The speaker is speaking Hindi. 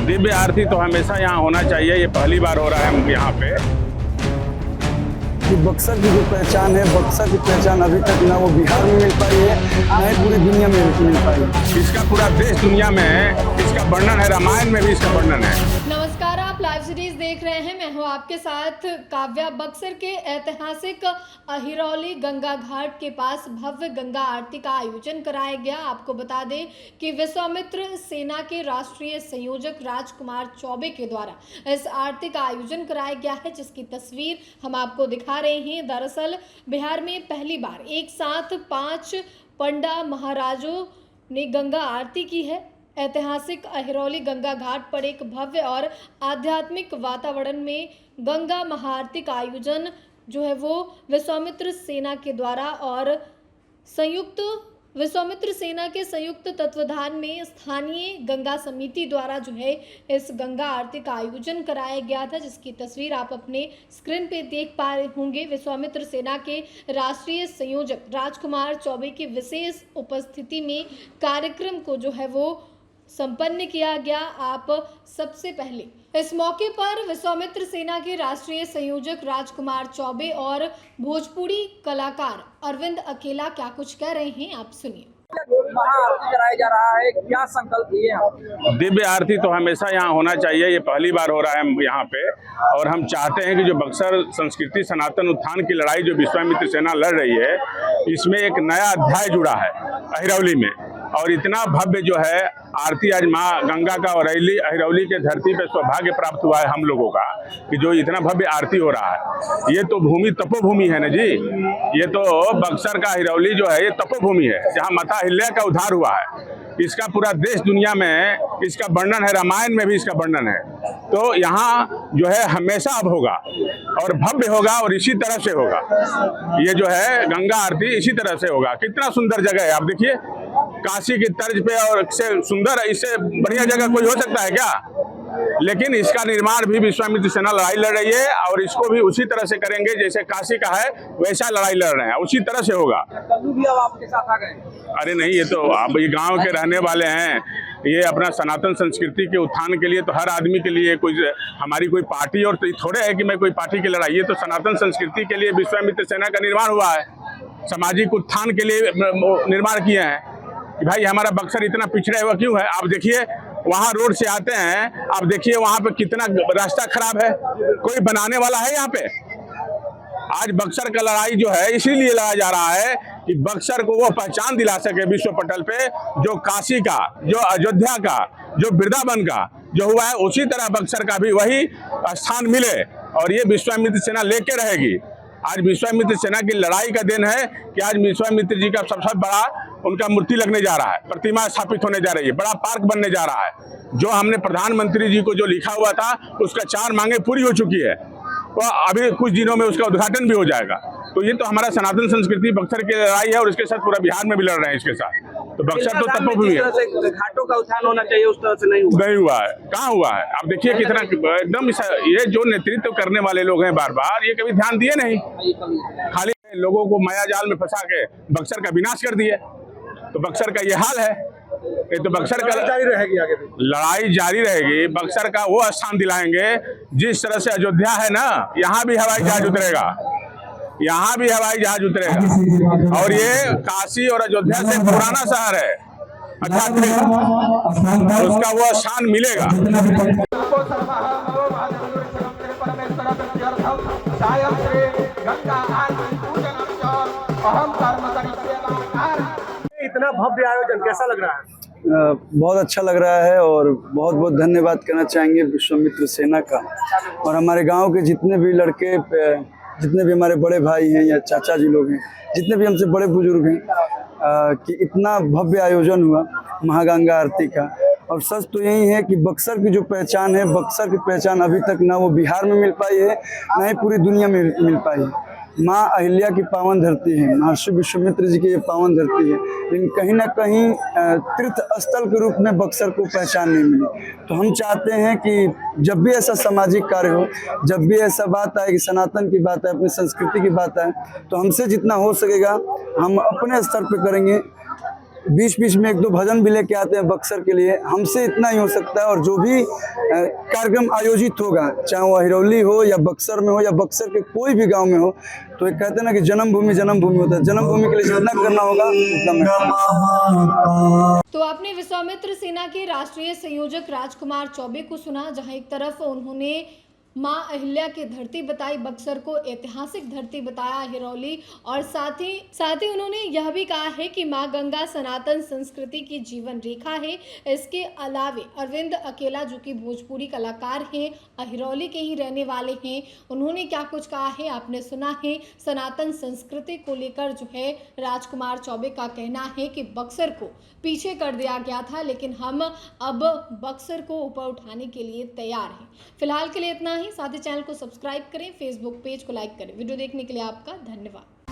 दिव्य आरती तो हमेशा यहाँ होना चाहिए। ये पहली बार हो रहा है यहाँ पे। कि बक्सर की जो पहचान है, बक्सर की पहचान अभी तक ना वो बिहार में मिल पाई है, ना ही पूरी दुनिया में मिल पाई है। इसका पूरा देश दुनिया में इसका वर्णन है, रामायण में भी इसका वर्णन है। नमस्कार, आप लाइव सीरीज देख रहे हैं। मैं हूं आपके साथ काव्या। बक्सर के ऐतिहासिक अहिरौली गंगा घाट के पास भव्य गंगा आरती का आयोजन कराया गया। आपको बता दें कि विश्वामित्र सेना के राष्ट्रीय संयोजक राजकुमार चौबे के द्वारा इस आरती का आयोजन कराया गया है, जिसकी तस्वीर हम आपको दिखा रहे हैं। दरअसल बिहार में पहली बार एक साथ 5 पंडा महाराजों ने गंगा आरती की है। ऐतिहासिक अहिरौली गंगा घाट पर एक भव्य और आध्यात्मिक वातावरण में गंगा महाआरती का आयोजन जो है वो विश्वामित्र सेना के द्वारा और विश्वामित्र सेना के संयुक्त तत्वाधान में स्थानीय गंगा समिति द्वारा जो है इस गंगा आरती का आयोजन कराया गया था, जिसकी तस्वीर आप अपने स्क्रीन पे देख पा रहे होंगे। विश्वामित्र सेना के राष्ट्रीय संयोजक राजकुमार चौबे की विशेष उपस्थिति में कार्यक्रम को जो है वो संपन्न किया गया। आप सबसे पहले इस मौके पर विश्वामित्र सेना के राष्ट्रीय संयोजक राजकुमार चौबे और भोजपुरी कलाकार अरविंद अकेला क्या कुछ कह रहे हैं, आप सुनिए। महाआरती कराया जा रहा है, क्या संकल्प लिए हैं? दिव्य आरती तो हमेशा यहाँ होना चाहिए। ये पहली बार हो रहा है यहाँ पे, और हम चाहते हैं कि जो बक्सर संस्कृति सनातन उत्थान की लड़ाई जो विश्वामित्र सेना लड़ रही है, इसमें एक नया अध्याय जुड़ा है अहिरौली में। और इतना भव्य जो है आरती आज माँ गंगा का और अहिरौली के धरती पे सौभाग्य प्राप्त हुआ है हम लोगों का कि जो इतना भव्य आरती हो रहा है। ये तो भूमि तपोभूमि है ना जी। ये तो बक्सर का अहिरौली जो है ये तपोभूमि है, जहाँ माता अहिल्या का उद्धार हुआ है। इसका पूरा देश दुनिया में इसका वर्णन है, रामायण में भी इसका वर्णन है। तो यहाँ जो है हमेशा अब होगा और भव्य होगा और इसी तरह से होगा। ये जो है गंगा आरती इसी तरह से होगा। कितना सुंदर जगह है, आप देखिए, काशी की तर्ज पे और इससे सुंदर, इससे बढ़िया जगह कोई हो सकता है क्या? लेकिन इसका निर्माण भी विश्वामित्र सेना लड़ाई लड़ रही है और इसको भी उसी तरह से करेंगे जैसे काशी का है वैसा लड़ाई लड़ रहे हैं, उसी तरह से होगा। कल्लू भी अब आपके साथ आ गए? अरे नहीं, ये तो आप ये गांव के रहने वाले हैं। ये अपना सनातन संस्कृति के उत्थान के लिए तो हर आदमी के लिए कोई हमारी कोई पार्टी और तो थोड़े है कि मैं कोई पार्टी की लड़ाई। ये तो सनातन संस्कृति के लिए विश्वामित्र सेना का निर्माण हुआ है, सामाजिक उत्थान के लिए निर्माण किए हैं कि भाई हमारा बक्सर इतना पिछड़ा हुआ क्यों है। आप देखिए वहाँ रोड से आते हैं, आप देखिए वहाँ पे कितना रास्ता खराब है, कोई बनाने वाला है यहाँ पे? आज बक्सर का लड़ाई जो है इसीलिए लड़ा जा रहा है कि बक्सर को वो पहचान दिला सके विश्व पटल पे, जो काशी का, जो अयोध्या का, जो वृंदावन का जो हुआ है, उसी तरह बक्सर का भी वही स्थान मिले। और ये विश्वामित्र सेना लेके रहेगी। आज विश्वामित्र सेना की लड़ाई का दिन है कि आज विश्वामित्र जी का सबसे बड़ा उनका मूर्ति लगने जा रहा है, प्रतिमा स्थापित होने जा रही है, बड़ा पार्क बनने जा रहा है। जो हमने प्रधानमंत्री जी को जो लिखा हुआ था उसका 4 मांगे पूरी हो चुकी है, तो अभी कुछ दिनों में उसका उद्घाटन भी हो जाएगा। तो ये तो हमारा सनातन संस्कृति बक्सर की लड़ाई है और इसके साथ पूरा बिहार में भी लड़ रहे हैं इसके साथ। तो बक्सर तो तपोभूमि है। घाटों का उत्थान होना चाहिए, उस तरह से नहीं हुआ है। कहाँ हुआ है? आप देखिए कितना एकदम ये जो नेतृत्व करने वाले लोग हैं बार बार, ये कभी ध्यान दिए नहीं, खाली लोगों को माया जाल में फंसा के बक्सर का विनाश कर दिए। तो बक्सर का ये हाल है। ये तो बक्सर का जारी रहेगी, आगे भी लड़ाई जारी रहेगी। बक्सर का वो स्थान दिलाएंगे जिस तरह से अयोध्या है ना, यहाँ भी हवाई जहाज उतरेगा, यहाँ भी हवाई जहाज उतरेगा। और ये काशी और अयोध्या से पुराना शहर है, अच्छा उसका वो स्थान मिलेगा। इतना भव्य आयोजन कैसा लग रहा है? बहुत अच्छा लग रहा है और बहुत बहुत धन्यवाद करना चाहेंगे विश्वामित्र सेना का और हमारे गांव के जितने भी लड़के, जितने भी हमारे बड़े भाई हैं या चाचा जी लोग हैं, जितने भी हमसे बड़े बुजुर्ग हैं, कि इतना भव्य आयोजन हुआ महागंगा आरती का। और सच तो यही है कि बक्सर की जो पहचान है, बक्सर की पहचान अभी तक ना वो बिहार में मिल पाई है, ना ही पूरी दुनिया में मिल पाई है। माँ अहिल्या की पावन धरती है, महर्षि विश्वामित्र जी की ये पावन धरती है, लेकिन कहीं ना कहीं तीर्थ स्थल के रूप में बक्सर को पहचान नहीं मिली। तो हम चाहते हैं कि जब भी ऐसा सामाजिक कार्य हो, जब भी ऐसा बात आए कि सनातन की बात है, अपनी संस्कृति की बात है, तो हमसे जितना हो सकेगा हम अपने स्तर पर करेंगे। बीच बीच में एक दो भजन भी लेके आते हैं बक्सर के लिए। हमसे इतना ही हो सकता है, और जो भी कार्यक्रम आयोजित होगा, चाहे वो हिरौली हो या बक्सर में हो या बक्सर के कोई भी गांव में हो, तो एक कहते हैं ना कि जन्मभूमि होता है, जन्मभूमि के लिए जितना करना होगा उतना मैं। तो आपने विश्वामित्र सेना के राष्ट्रीय संयोजक राजकुमार चौबे को सुना, जहां एक तरफ उन्होंने मां अहिल्या की धरती बताई, बक्सर को ऐतिहासिक धरती बताया हिरौली, और साथ ही उन्होंने यह भी कहा है कि मां गंगा सनातन संस्कृति की जीवन रेखा है। इसके अलावे अरविंद अकेला जो कि भोजपुरी कलाकार हैं, हिरौली के ही रहने वाले हैं, उन्होंने क्या कुछ कहा है आपने सुना है। सनातन संस्कृति को लेकर जो है राजकुमार चौबे का कहना है कि बक्सर को पीछे कर दिया गया था, लेकिन हम अब बक्सर को ऊपर उठाने के लिए तैयार हैं। फिलहाल के लिए इतना ही। साथ ही चैनल को सब्सक्राइब करें, फेसबुक पेज को लाइक करें। वीडियो देखने के लिए आपका धन्यवाद।